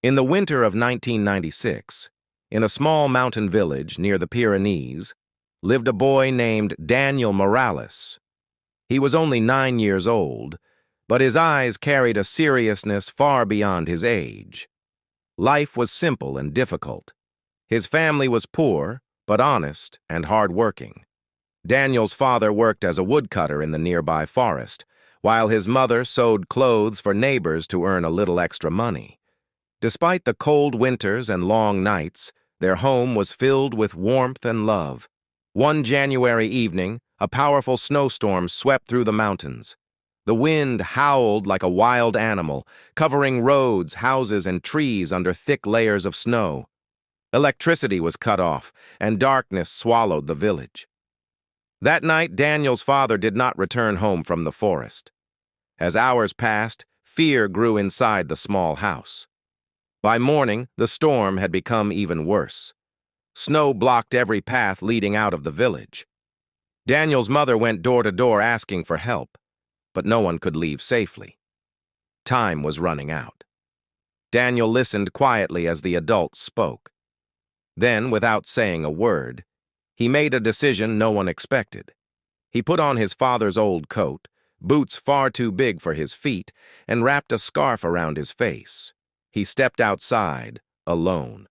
In the winter of 1996, in a small mountain village near the Pyrenees, lived a boy named Daniel Morales. He was only 9 years old, but his eyes carried a seriousness far beyond his age. Life was simple and difficult. His family was poor, but honest and hard-working. Daniel's father worked as a woodcutter in the nearby forest, while his mother sewed clothes for neighbors to earn a little extra money. Despite the cold winters and long nights, their home was filled with warmth and love. One January evening, a powerful snowstorm swept through the mountains. The wind howled like a wild animal, covering roads, houses, and trees under thick layers of snow. Electricity was cut off, and darkness swallowed the village. That night, Daniel's father did not return home from the forest. As hours passed, fear grew inside the small house. By morning, the storm had become even worse. Snow blocked every path leading out of the village. Daniel's mother went door to door asking for help, but no one could leave safely. Time was running out. Daniel listened quietly as the adults spoke. Then, without saying a word, he made a decision no one expected. He put on his father's old coat, boots far too big for his feet, and wrapped a scarf around his face. He stepped outside, alone.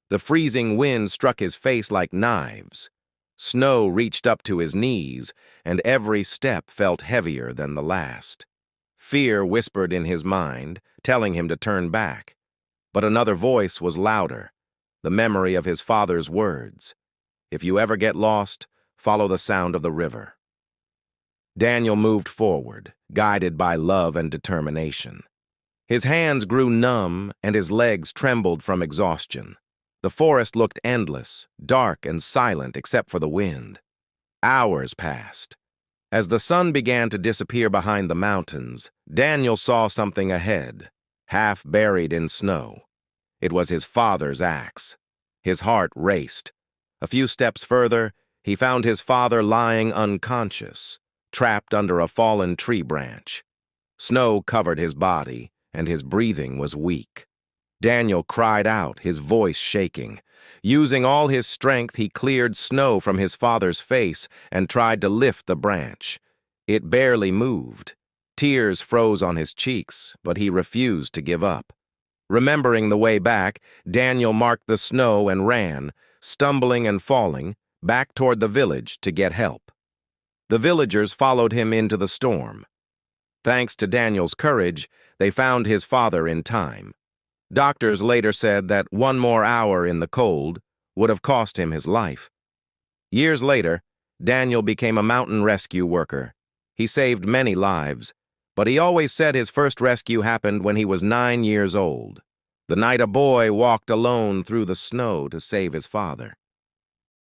The freezing wind struck his face like knives. Snow reached up to his knees, and every step felt heavier than the last. Fear whispered in his mind, telling him to turn back. But another voice was louder, the memory of his father's words. If you ever get lost, follow the sound of the river. Daniel moved forward, guided by love and determination. His hands grew numb and his legs trembled from exhaustion. The forest looked endless, dark and silent except for the wind. Hours passed. As the sun began to disappear behind the mountains, Daniel saw something ahead, half buried in snow. It was his father's axe. His heart raced. A few steps further, he found his father lying unconscious, trapped under a fallen tree branch. Snow covered his body, and his breathing was weak. Daniel cried out, his voice shaking. Using all his strength, he cleared snow from his father's face and tried to lift the branch. It barely moved. Tears froze on his cheeks, but he refused to give up. Remembering the way back, Daniel marked the snow and ran, stumbling and falling, back toward the village to get help. The villagers followed him into the storm. Thanks to Daniel's courage, they found his father in time. Doctors later said that one more hour in the cold would have cost him his life. Years later, Daniel became a mountain rescue worker. He saved many lives, but he always said his first rescue happened when he was 9 years old, the night a boy walked alone through the snow to save his father.